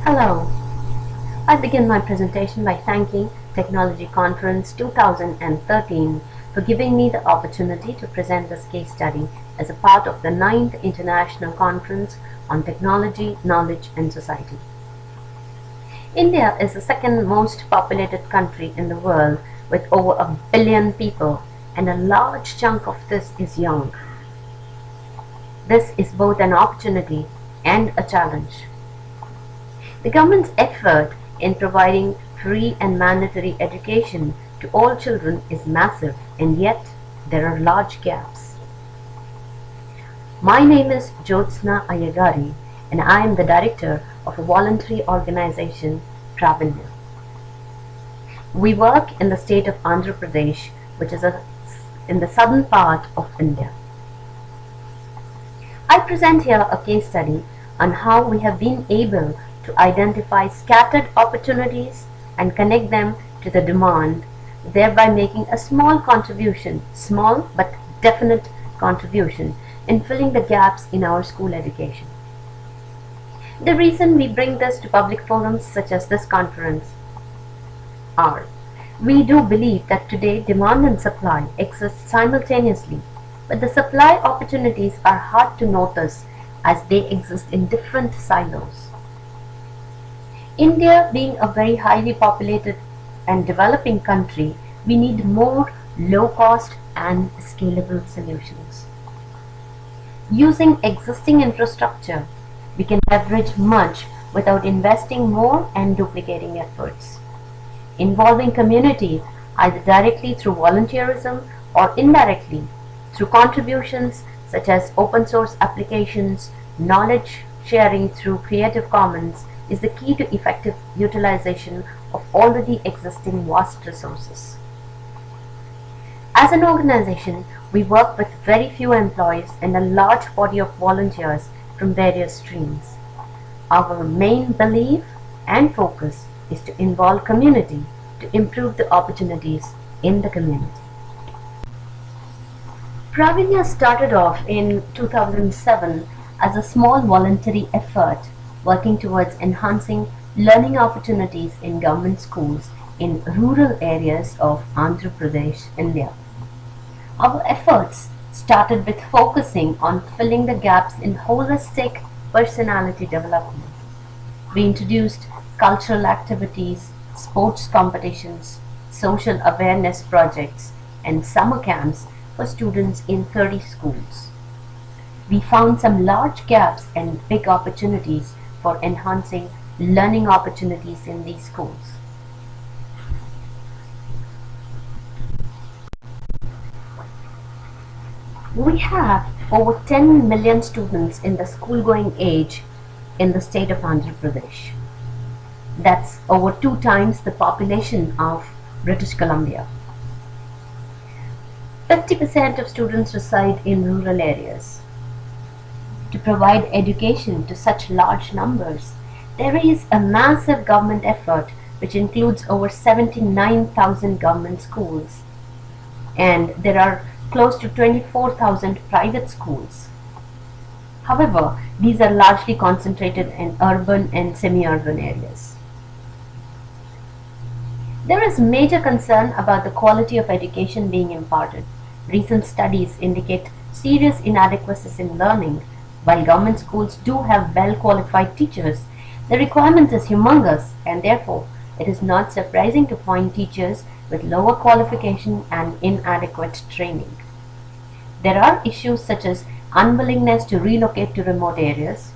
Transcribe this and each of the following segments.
Hello. I begin my presentation by thanking Technology Conference 2013 for giving me the opportunity to present this case study as a part of the 9th International Conference on Technology, Knowledge and Society. India is the second most populated country in the world with over 1 billion people, and a large chunk of this is young. This is both an opportunity and a challenge. The government's effort in providing free and mandatory education to all children is massive, and yet there are large gaps. My name is Jyotsna Ayagari, and I am the director of a voluntary organization, PRAVINYA. We work in the state of Andhra Pradesh, which is in the southern part of India. I present here a case study on how we have been able to identify scattered opportunities and connect them to the demand, thereby making a small contribution, small but definite contribution, in filling the gaps in our school education. The reason we bring this to public forums such as this conference are, we do believe that today demand and supply exist simultaneously, but the supply opportunities are hard to notice as they exist in different silos. India being a very highly populated and developing country, we need more low-cost and scalable solutions. Using existing infrastructure, we can leverage much without investing more and duplicating efforts. Involving community either directly through volunteerism or indirectly through contributions such as open source applications, knowledge sharing through Creative Commons is the key to effective utilization of already existing vast resources. As an organization, we work with very few employees and a large body of volunteers from various streams. Our main belief and focus is to involve community to improve the opportunities in the community. PRAVINYA started off in 2007 as a small voluntary effort working towards enhancing learning opportunities in government schools in rural areas of Andhra Pradesh, India. Our efforts started with focusing on filling the gaps in holistic personality development. We introduced cultural activities, sports competitions, social awareness projects, and summer camps for students in 30 schools. We found some large gaps and big opportunities for enhancing learning opportunities in these schools. We have over 10 million students in the school-going age in the state of Andhra Pradesh. That's over 2 times the population of British Columbia. 50% of students reside in rural areas. To provide education to such large numbers, there is a massive government effort which includes over 79,000 government schools, and there are close to 24,000 private schools. However, these are largely concentrated in urban and semi-urban areas. There is major concern about the quality of education being imparted. Recent studies indicate serious inadequacies in learning. While government schools do have well-qualified teachers, the requirement is humongous, and therefore it is not surprising to find teachers with lower qualification and inadequate training. There are issues such as unwillingness to relocate to remote areas,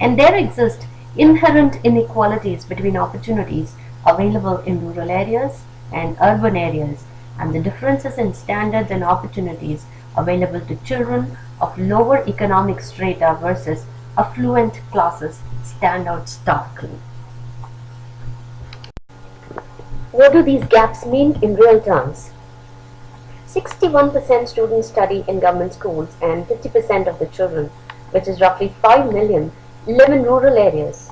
and there exist inherent inequalities between opportunities available in rural areas and urban areas, and the differences in standards and opportunities available to children of lower economic strata versus affluent classes stand out starkly. What do these gaps mean in real terms? 61% students study in government schools and 50% of the children, which is roughly 5 million, live in rural areas.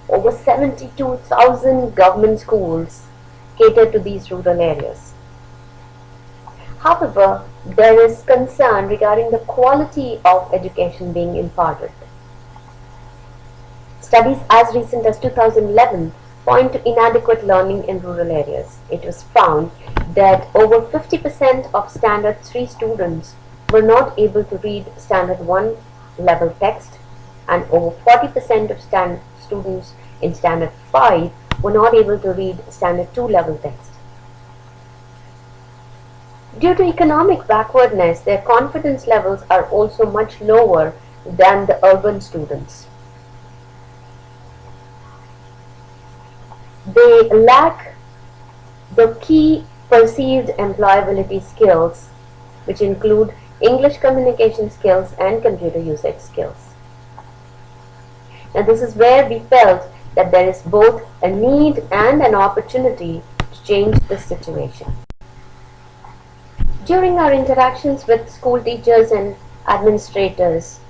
Over 72,000 government schools cater to these rural areas. However, there is concern regarding the quality of education being imparted. Studies as recent as 2011 point to inadequate learning in rural areas. It was found that over 50% of Standard 3 students were not able to read Standard 1 level text, and over 40% of students in Standard 5 were not able to read Standard 2 level text. Due to economic backwardness, their confidence levels are also much lower than the urban students. They lack the key perceived employability skills, which include English communication skills and computer usage skills. Now, this is where we felt that there is both a need and an opportunity to change this situation. During our interactions with school teachers and administrators,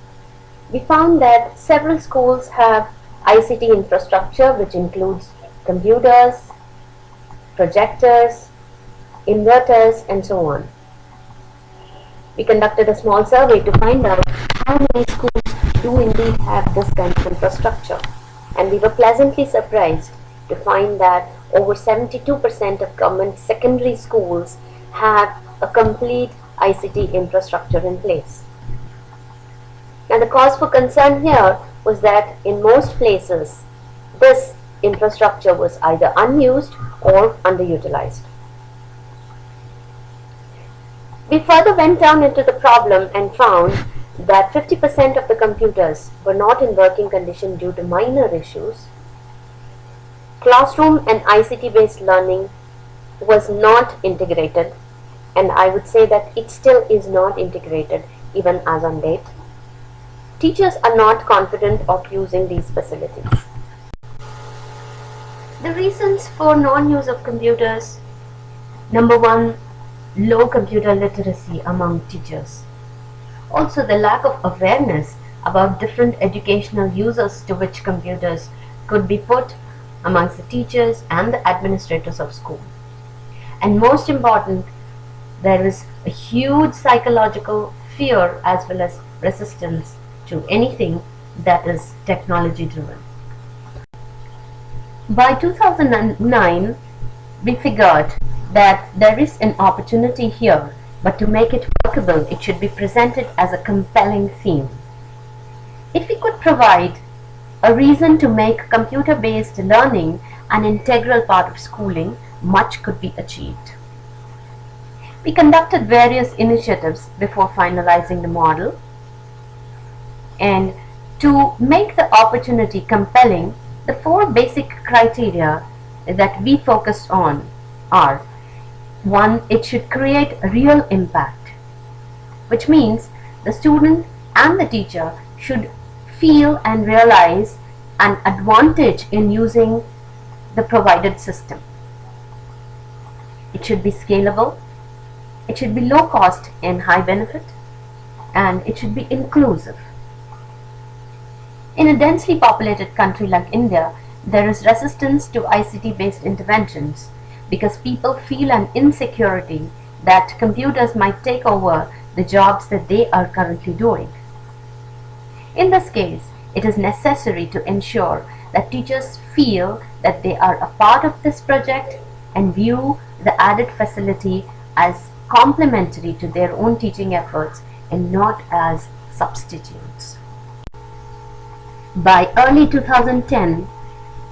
we found that several schools have ICT infrastructure, which includes computers, projectors, inverters, and so on. We conducted a small survey to find out how many schools do indeed have this kind of infrastructure, and we were pleasantly surprised to find that over 72% of government secondary schools have a complete ICT infrastructure in place. Now, the cause for concern here was that in most places, this infrastructure was either unused or underutilized. We further went down into the problem and found that 50% of the computers were not in working condition due to minor issues. Classroom and ICT-based learning was not integrated, and I would say that it still is not integrated even as on date. Teachers are not confident of using these facilities. The reasons for non-use of computers: number one, low computer literacy among teachers. Also, the lack of awareness about different educational uses to which computers could be put amongst the teachers and the administrators of school. And most important, there is a huge psychological fear as well as resistance to anything that is technology driven. By 2009, we figured that there is an opportunity here, but to make it workable, it should be presented as a compelling theme. If we could provide a reason to make computer-based learning an integral part of schooling, much could be achieved. We conducted various initiatives before finalizing the model, and to make the opportunity compelling, the four basic criteria that we focused on are: one, it should create a real impact, which means the student and the teacher should feel and realize an advantage in using the provided system. It should be scalable, it should be low cost and high benefit, and it should be inclusive. In a densely populated country like India, there is resistance to ICT-based interventions because people feel an insecurity that computers might take over the jobs that they are currently doing. In this case, it is necessary to ensure that teachers feel that they are a part of this project and view the added facility as complementary to their own teaching efforts and not as substitutes. By early 2010,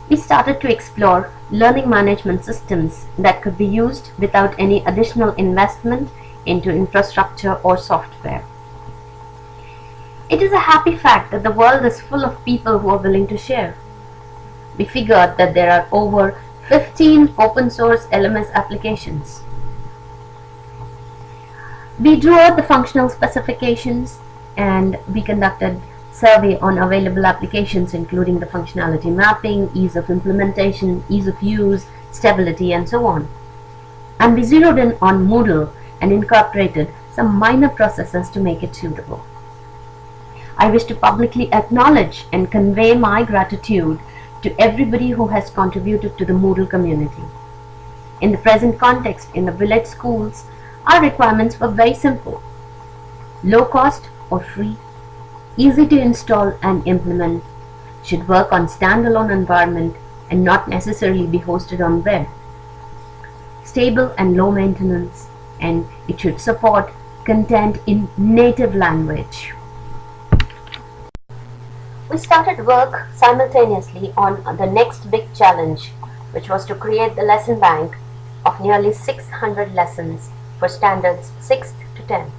we started to explore learning management systems that could be used without any additional investment into infrastructure or software. It is a happy fact that the world is full of people who are willing to share. We figured that there are over 15 open source LMS applications. We drew out the functional specifications and we conducted survey on available applications, including the functionality mapping, ease of implementation, ease of use, stability, and so on. And we zeroed in on Moodle and incorporated some minor processes to make it suitable. I wish to publicly acknowledge and convey my gratitude to everybody who has contributed to the Moodle community. In the present context, in the village schools, our requirements were very simple: low cost or free, easy to install and implement, should work on standalone environment and not necessarily be hosted on web. Stable and low maintenance, and it should support content in native language. We started work simultaneously on the next big challenge, which was to create the lesson bank of nearly 600 lessons for standards 6th to 10th.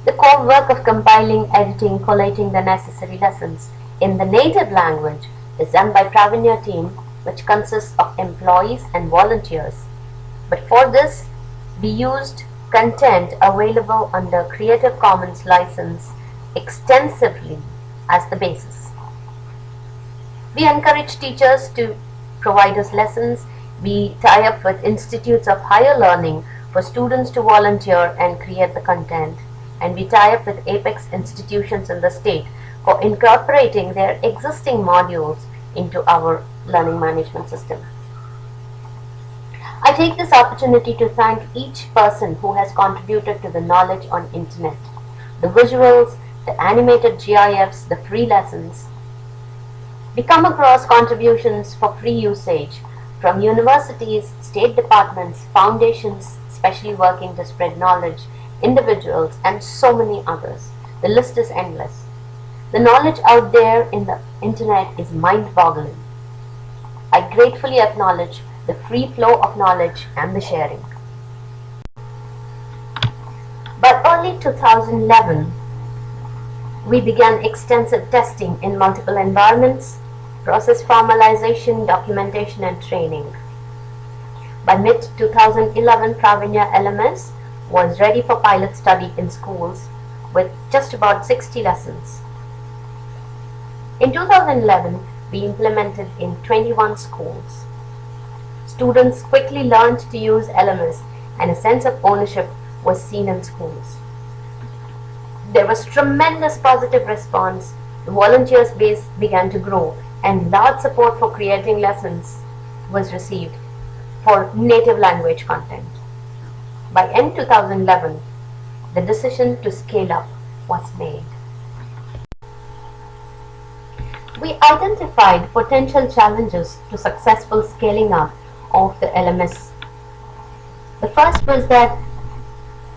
The core work of compiling, editing, collating the necessary lessons in the native language is done by PRAVINYA team, which consists of employees and volunteers. But for this, we used content available under Creative Commons license extensively as the basis. We encourage teachers to provide us lessons. We tie up with institutes of higher learning for students to volunteer and create the content. And we tie up with apex institutions in the state for incorporating their existing modules into our learning management system. I take this opportunity to thank each person who has contributed to the knowledge on internet, the visuals, the animated GIFs, the free lessons. We come across contributions for free usage from universities, state departments, foundations specially working to spread knowledge, individuals, and so many others. The list is endless. The knowledge out there in the internet is mind-boggling. I gratefully acknowledge the free flow of knowledge and the sharing. By early 2011, we began extensive testing in multiple environments, process formalization, documentation, and training. By mid-2011, PRAVINYA LMS was ready for pilot study in schools with just about 60 lessons. In 2011, we implemented in 21 schools. Students quickly learned to use LMS and a sense of ownership was seen in schools. There was tremendous positive response, the volunteers base began to grow, and large support for creating lessons was received for native language content. By end 2011, the decision to scale up was made. We identified potential challenges to successful scaling up of the LMS. The first was that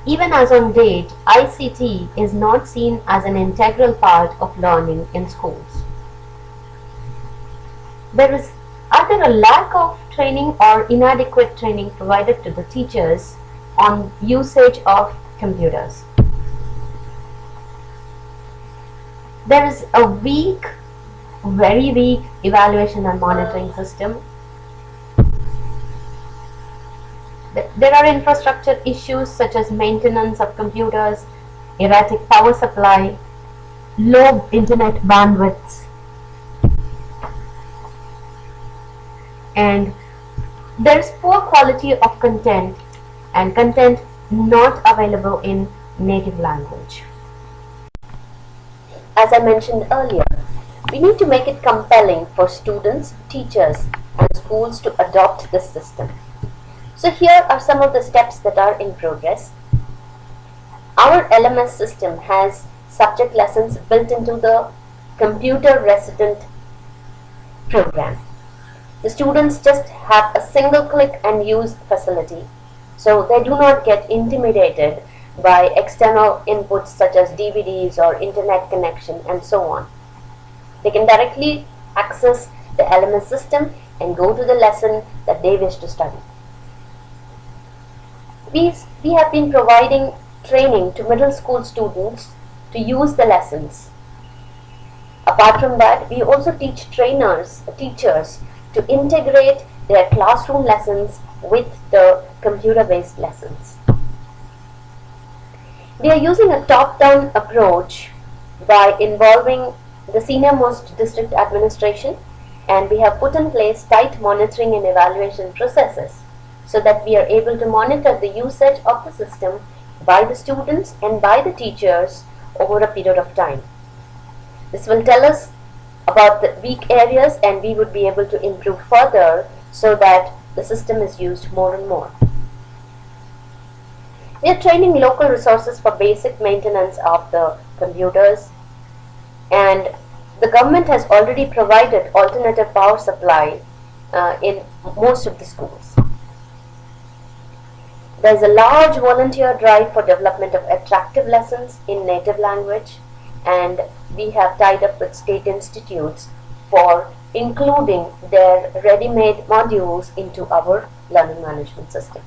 even as on date, ICT is not seen as an integral part of learning in schools. There is either a lack of training or inadequate training provided to the teachers on usage of computers. There is a very weak evaluation and monitoring system. There are infrastructure issues such as maintenance of computers, erratic power supply, low internet bandwidths, and there is poor quality of content and content not available in native language. As I mentioned earlier, we need to make it compelling for students, teachers, and schools to adopt this system. So here are some of the steps that are in progress. Our LMS system has subject lessons built into the computer resident program. The students just have a single click and use facility, so they do not get intimidated by external inputs such as DVDs or internet connection and so on. They can directly access the LMS system and go to the lesson that they wish to study. We have been providing training to middle school students to use the lessons. Apart from that, we also teach teachers to integrate their classroom lessons with the computer-based lessons. We are using a top-down approach by involving the senior-most district administration, and we have put in place tight monitoring and evaluation processes so that we are able to monitor the usage of the system by the students and by the teachers over a period of time. This will tell us about the weak areas and we would be able to improve further so that the system is used more and more. We are training local resources for basic maintenance of the computers, and The government has already provided alternative power supply in most of the schools. There is a large volunteer drive for development of attractive lessons in native language, and we have tied up with state institutes for including their ready-made modules into our learning management system.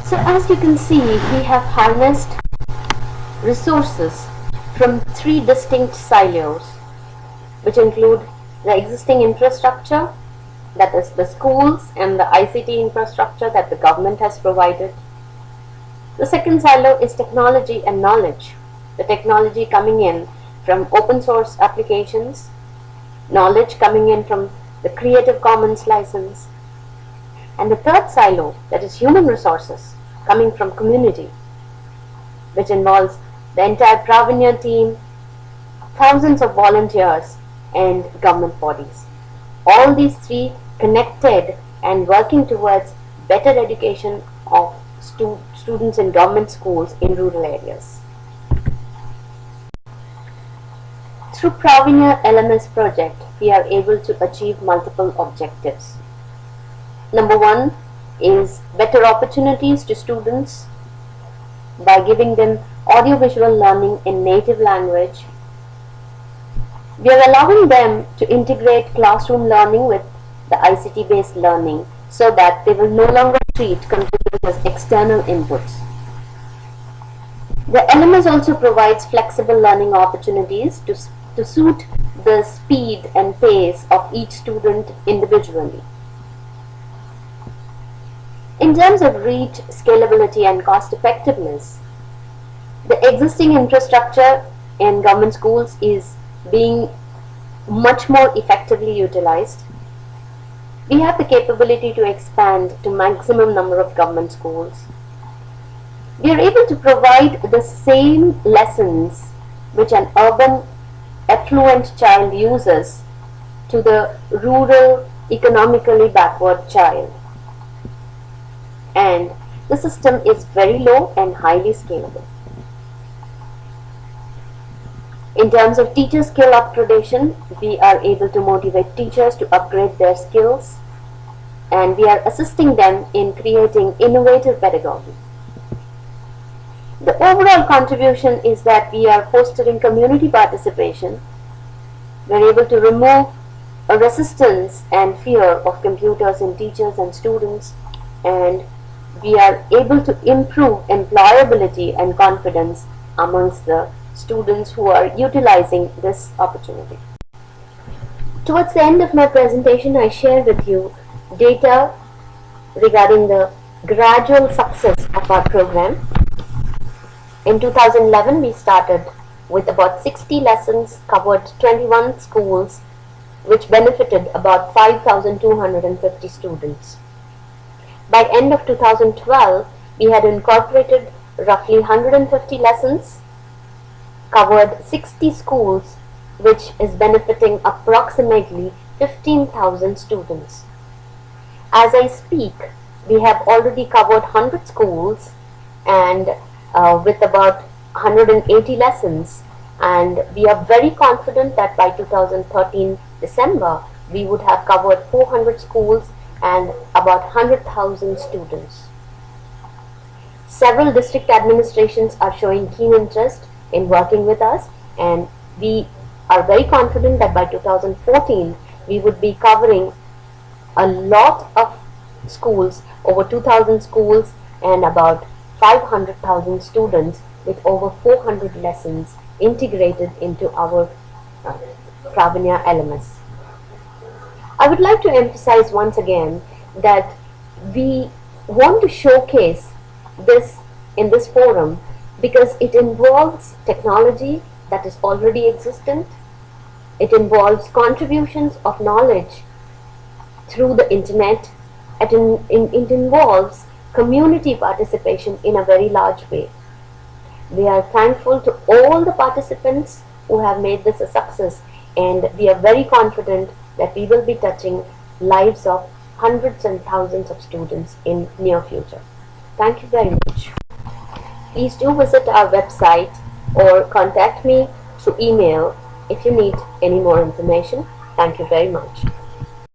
So as you can see, we have harnessed resources from 3 distinct silos, which include the existing infrastructure, that is the schools and the ICT infrastructure that the government has provided. The second silo is technology and knowledge, the technology coming in from open source applications, knowledge coming in from the Creative Commons license, and the third silo, that is human resources, coming from community, which involves the entire PRAVINYA team, thousands of volunteers, and government bodies. All these 3 connected and working towards better education of students in government schools in rural areas. Through PRAVINYA LMS project, we are able to achieve multiple objectives. Number 1 is better opportunities to students by giving them audiovisual learning in native language. We are allowing them to integrate classroom learning with the ICT based learning so that they will no longer treat computers as external inputs. The LMS also provides flexible learning opportunities to suit the speed and pace of each student individually. In terms of reach, scalability, and cost effectiveness, the existing infrastructure in government schools is being much more effectively utilized. We have the capability to expand to maximum number of government schools. We are able to provide the same lessons which an urban affluent child uses to the rural economically backward child. And the system is very low and highly scalable. In terms of teacher skill up-gradation, we are able to motivate teachers to upgrade their skills, and we are assisting them in creating innovative pedagogy. The overall contribution is that we are fostering community participation. We are able to remove a resistance and fear of computers in teachers and students, and we are able to improve employability and confidence amongst the students who are utilizing this opportunity. Towards the end of my presentation, I share with you data regarding the gradual success of our program. In 2011, we started with about 60 lessons, covered 21 schools, which benefited about 5,250 students. By end of 2012, we had incorporated roughly 150 lessons, covered 60 schools, which is benefiting approximately 15,000 students. As I speak, we have already covered 100 schools and with about 180 lessons, and we are very confident that by 2013 December, we would have covered 400 schools and about 100,000 students. Several district administrations are showing keen interest in working with us, and we are very confident that by 2014 we would be covering a lot of schools, over 2,000 schools and about 500,000 students with over 400 lessons integrated into our PRAVINYA LMS. I would like to emphasize once again that we want to showcase this in this forum because it involves technology that is already existent. It involves contributions of knowledge through the internet. It involves community participation in a very large way. We are thankful to all the participants who have made this a success, and we are very confident that we will be touching lives of hundreds and thousands of students in near future. Thank you very much. Please do visit our website or contact me through email If you need any more information, thank you very much.